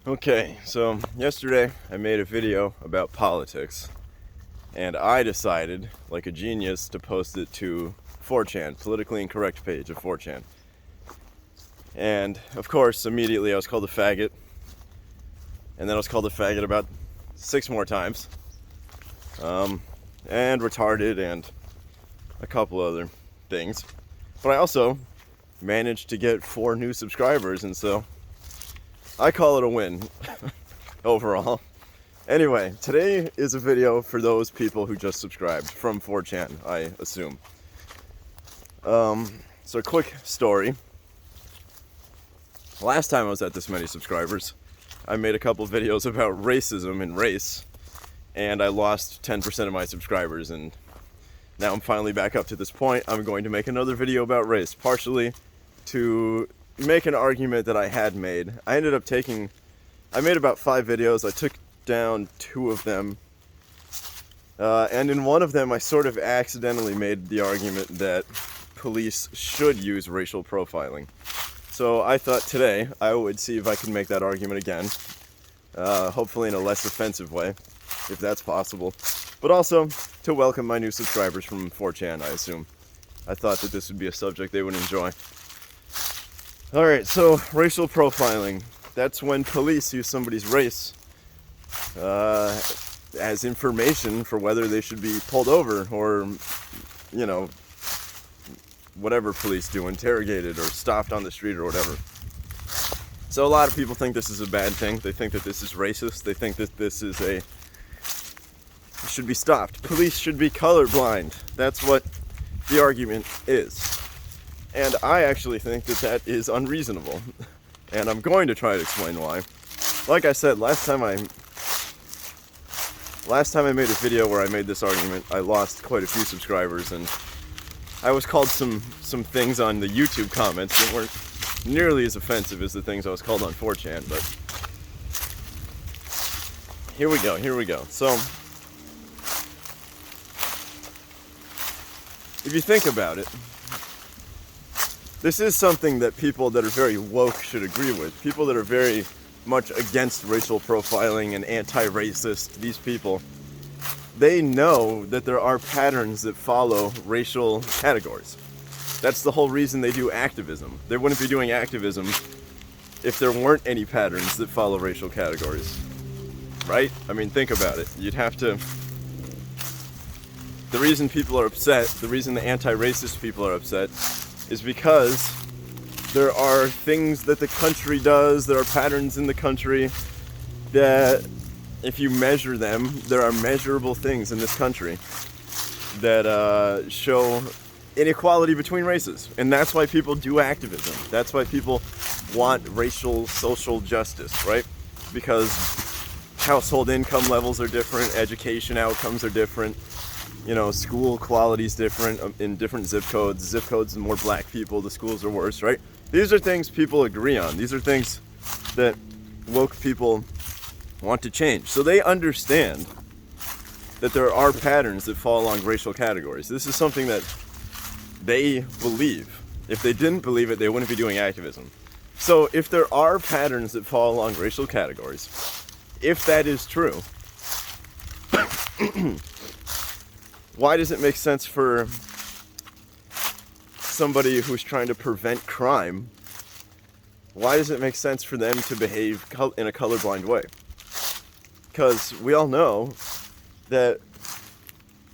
Okay, so yesterday I made a video about politics, and I decided, like a genius, to post it to 4chan, politically incorrect page of 4chan. And of course, immediately I was called a faggot, and then I was called a faggot about 6 more times, and retarded, and a couple other things. But I also managed to get 4 new subscribers, and so I call it a win overall. Anyway, today is a video for those people who just subscribed from 4chan, I assume. So quick story. Last time I was at this many subscribers, I made a couple videos about racism and race, and I lost 10% of my subscribers, and now I'm finally back up to this point. I'm going to make another video about race, partially to make an argument that I had made. I made about 5 videos. I took down 2 of them. And in one of them, I sort of accidentally made the argument that police should use racial profiling. So I thought today I would see if I can make that argument again. Hopefully in a less offensive way, if that's possible. But also to welcome my new subscribers from 4chan, I assume. I thought that this would be a subject they would enjoy. Alright, so racial profiling. That's when police use somebody's race as information for whether they should be pulled over or, whatever police do, interrogated or stopped on the street or whatever. So a lot of people think this is a bad thing. They think that this is racist. They think that this is should be stopped. Police should be colorblind. That's what the argument is. And I actually think that that is unreasonable. And I'm going to try to explain why. Like I said, last time I made a video where I made this argument, I lost quite a few subscribers, and I was called some things on the YouTube comments that weren't nearly as offensive as the things I was called on 4chan, but here we go. So, if you think about it, this is something that people that are very woke should agree with. People that are very much against racial profiling and anti-racist, these people, they know that there are patterns that follow racial categories. That's the whole reason they do activism. They wouldn't be doing activism if there weren't any patterns that follow racial categories. Right? I mean, think about it. The reason people are upset, the reason the anti-racist people are upset, is because there are things that the country does, there are patterns in the country that, if you measure them, there are measurable things in this country that show inequality between races. And that's why people do activism. That's why people want racial social justice, right? Because household income levels are different, education outcomes are different, school quality is different in different zip codes. Zip codes, more black people, the schools are worse, right? These are things people agree on. These are things that woke people want to change. So they understand that there are patterns that fall along racial categories. This is something that they believe. If they didn't believe it, they wouldn't be doing activism. So if there are patterns that fall along racial categories, if that is true, why does it make sense for somebody who's trying to prevent crime, why does it make sense for them to behave in a colorblind way? Because we all know that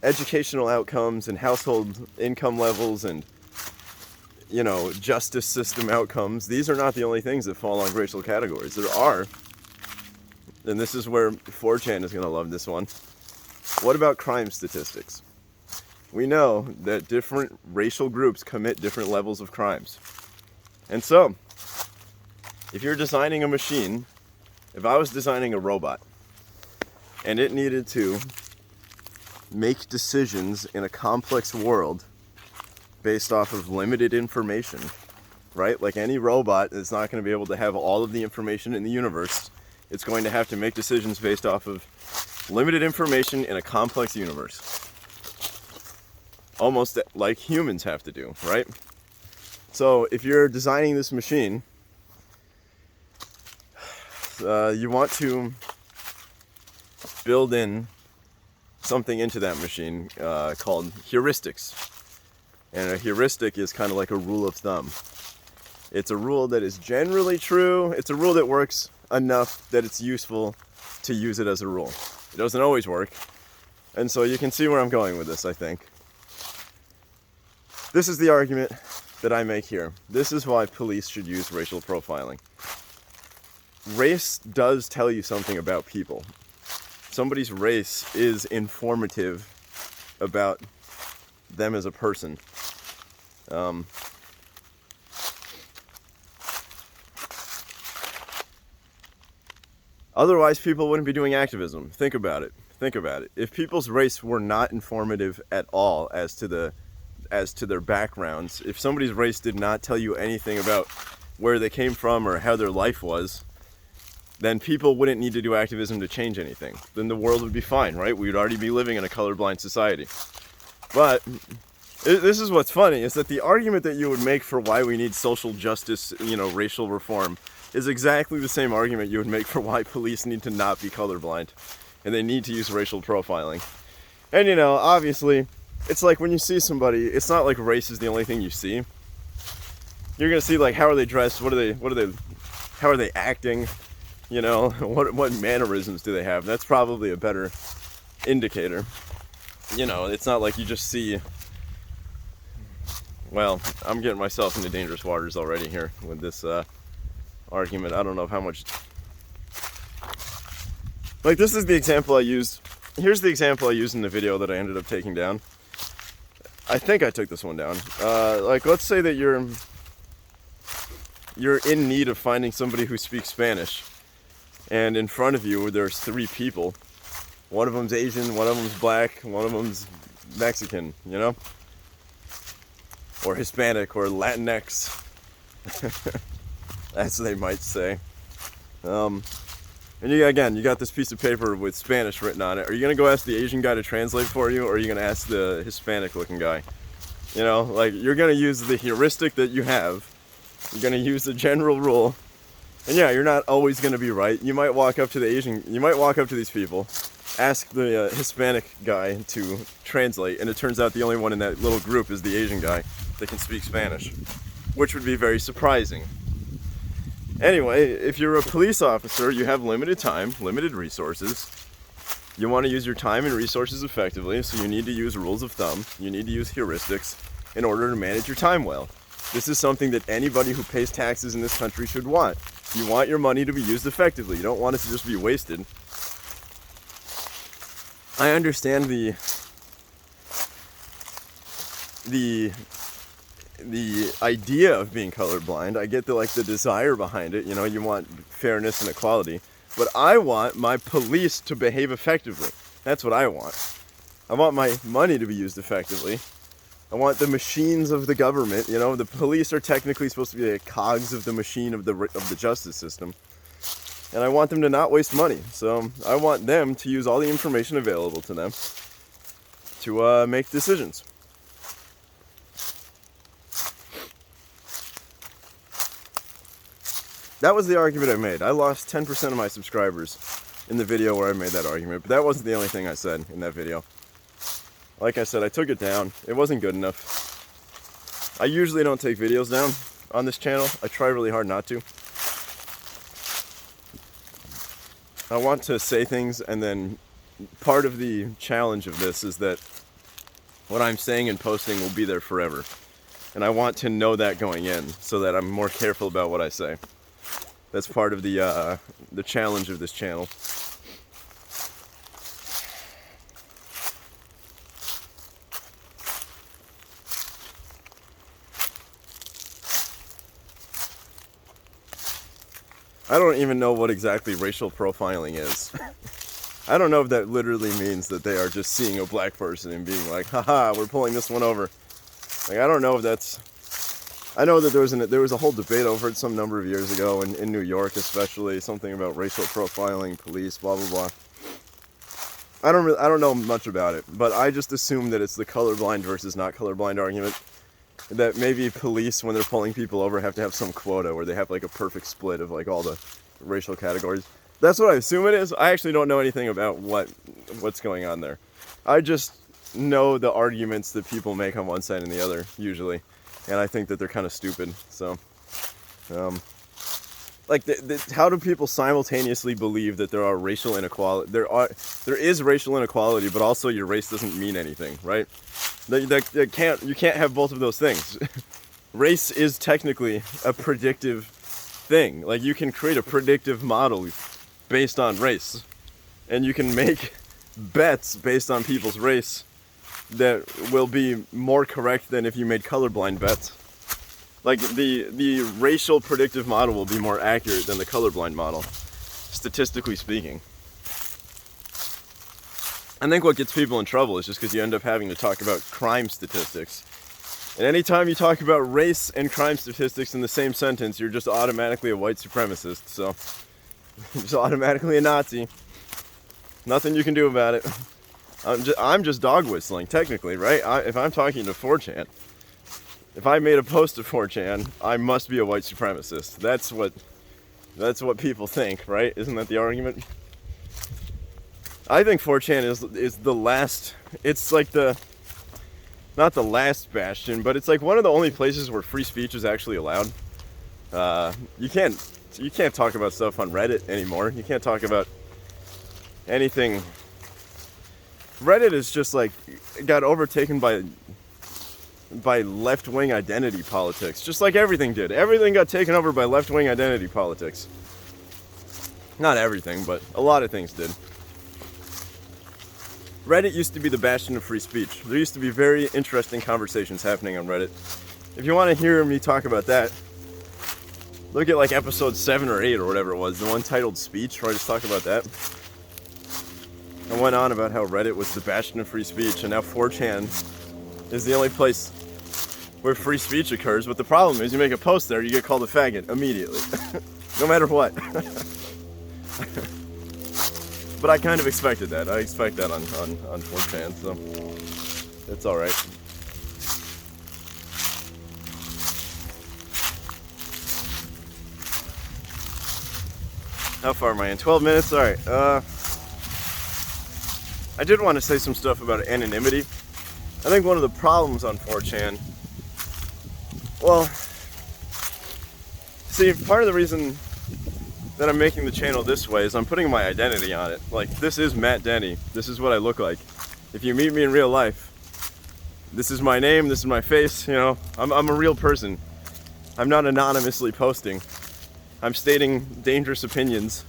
educational outcomes and household income levels and, justice system outcomes, these are not the only things that fall on racial categories. There are, and this is where 4chan is going to love this one. What about crime statistics? We know that different racial groups commit different levels of crimes. And so, if you're designing a machine, if I was designing a robot, and it needed to make decisions in a complex world based off of limited information, right? Like any robot is not going to be able to have all of the information in the universe. It's going to have to make decisions based off of limited information in a complex universe. Almost like humans have to do, right? So if you're designing this machine, you want to build in something into that machine called heuristics. And a heuristic is kind of like a rule of thumb. It's a rule that is generally true. It's a rule that works enough that it's useful to use it as a rule. It doesn't always work. And so you can see where I'm going with this, I think. This is the argument that I make here. This is why police should use racial profiling. Race does tell you something about people. Somebody's race is informative about them as a person. Otherwise, people wouldn't be doing activism. Think about it. If people's race were not informative at all as to their backgrounds, if somebody's race did not tell you anything about where they came from or how their life was, then people wouldn't need to do activism to change anything. Then the world would be fine, right? We would already be living in a colorblind society. But this is what's funny, is that the argument that you would make for why we need social justice, racial reform, is exactly the same argument you would make for why police need to not be colorblind and they need to use racial profiling. And obviously, it's like when you see somebody, it's not like race is the only thing you see. You're gonna see like how are they dressed, how are they acting, what mannerisms do they have? That's probably a better indicator. It's not like you just see. Well, I'm getting myself into dangerous waters already here with this argument. I don't know how much. Like, this is the example I used. Here's the example I used in the video that I ended up taking down. I think I took this one down. Like, let's say that you're in need of finding somebody who speaks Spanish, and in front of you there's 3 people. One of them's Asian, one of them's black, one of them's Mexican, or Hispanic, or Latinx, as they might say. And you got this piece of paper with Spanish written on it. Are you gonna go ask the Asian guy to translate for you, or are you gonna ask the Hispanic-looking guy? Like, you're gonna use the heuristic that you have. You're gonna use the general rule, and yeah, you're not always gonna be right. You might walk up to these people, ask the Hispanic guy to translate, and it turns out the only one in that little group is the Asian guy that can speak Spanish, which would be very surprising. Anyway, if you're a police officer, you have limited time, limited resources. You want to use your time and resources effectively, so you need to use rules of thumb. You need to use heuristics in order to manage your time well. This is something that anybody who pays taxes in this country should want. You want your money to be used effectively. You don't want it to just be wasted. I understand the idea of being colorblind. I get the desire behind it. You want fairness and equality. But I want my police to behave effectively. That's what I want. I want my money to be used effectively. I want the machines of the government. The police are technically supposed to be the cogs of the machine of the justice system. And I want them to not waste money. So I want them to use all the information available to them to make decisions. That was the argument I made. I lost 10% of my subscribers in the video where I made that argument, but that wasn't the only thing I said in that video. Like I said, I took it down. It wasn't good enough. I usually don't take videos down on this channel. I try really hard not to. I want to say things, and then part of the challenge of this is that what I'm saying and posting will be there forever. And I want to know that going in, so that I'm more careful about what I say. That's part of the challenge of this channel. I don't even know what exactly racial profiling is. I don't know if that literally means that they are just seeing a black person and being like, haha, we're pulling this one over. Like, I don't know if that's... I know that there was a whole debate over it some number of years ago in New York, especially, something about racial profiling, police, blah blah blah. I don't know much about it, but I just assume that it's the colorblind versus not colorblind argument. That maybe police, when they're pulling people over, have to have some quota where they have like a perfect split of like all the racial categories. That's what I assume it is. I actually don't know anything about what's going on there. I just know the arguments that people make on one side and the other, usually. And I think that they're kind of stupid. So, like, how do people simultaneously believe that there are racial inequality? There is racial inequality, but also your race doesn't mean anything, right? You can't have both of those things. Race is technically a predictive thing. Like, you can create a predictive model based on race, and you can make bets based on people's race that will be more correct than if you made colorblind bets. Like, the racial predictive model will be more accurate than the colorblind model, statistically speaking. I think what gets people in trouble is just because you end up having to talk about crime statistics. And anytime you talk about race and crime statistics in the same sentence, you're just automatically a white supremacist. So, you're just automatically a Nazi. Nothing you can do about it. I'm just dog whistling, technically, right? If I'm talking to 4chan, if I made a post to 4chan, I must be a white supremacist. That's what people think, right? Isn't that the argument? I think 4chan is the last. It's like not the last bastion, but it's like one of the only places where free speech is actually allowed. You can't talk about stuff on Reddit anymore. You can't talk about anything. Reddit is just like got overtaken by left-wing identity politics, just like everything did. Everything got taken over by left-wing identity politics. Not everything, but a lot of things did. Reddit used to be the bastion of free speech. There used to be very interesting conversations happening on Reddit. If you want to hear me talk about that, look at like episode 7 or 8 or whatever it was, the one titled Speech, where I just talked about that. I went on about how Reddit was the bastion of free speech, and now 4chan is the only place where free speech occurs. But the problem is, you make a post there, you get called a faggot immediately, no matter what. But I kind of expected that. I expect that on 4chan, so it's all right. How far am I in? 12 minutes? All right. I did want to say some stuff about anonymity. I think one of the problems on 4chan, well, see, part of the reason that I'm making the channel this way is I'm putting my identity on it. Like, this is Matt Denny. This is what I look like. If you meet me in real life, this is my name, this is my face, you know, I'm a real person. I'm not anonymously posting. I'm stating dangerous opinions,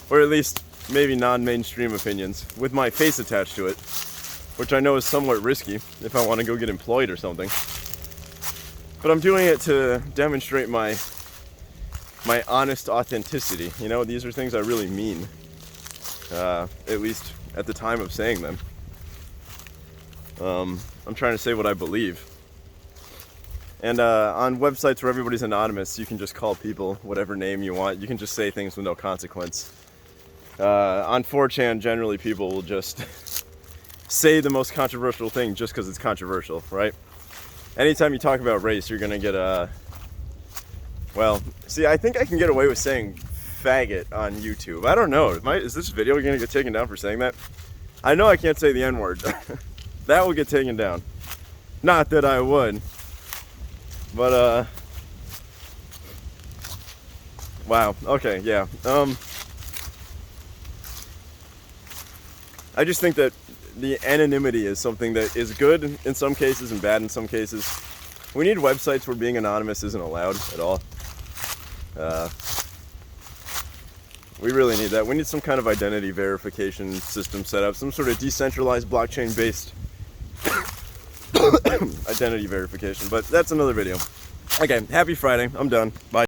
or at least maybe non-mainstream opinions, with my face attached to it, which I know is somewhat risky if I want to go get employed or something. But I'm doing it to demonstrate my honest authenticity. You know, these are things I really mean, at least at the time of saying them. I'm trying to say what I believe. And on websites where everybody's anonymous, you can just call people whatever name you want. You can just say things with no consequence. On 4chan, generally people will just say the most controversial thing just because it's controversial, right? Anytime you talk about race, you're gonna get well, see, I think I can get away with saying faggot on YouTube. I don't know. Is this video gonna get taken down for saying that? I know I can't say the N-word. That will get taken down. Not that I would. But, wow. Okay, yeah. I just think that the anonymity is something that is good in some cases and bad in some cases. We need websites where being anonymous isn't allowed at all. We really need that. We need some kind of identity verification system set up, some sort of decentralized blockchain-based identity verification. But that's another video. Okay, happy Friday. I'm done. Bye.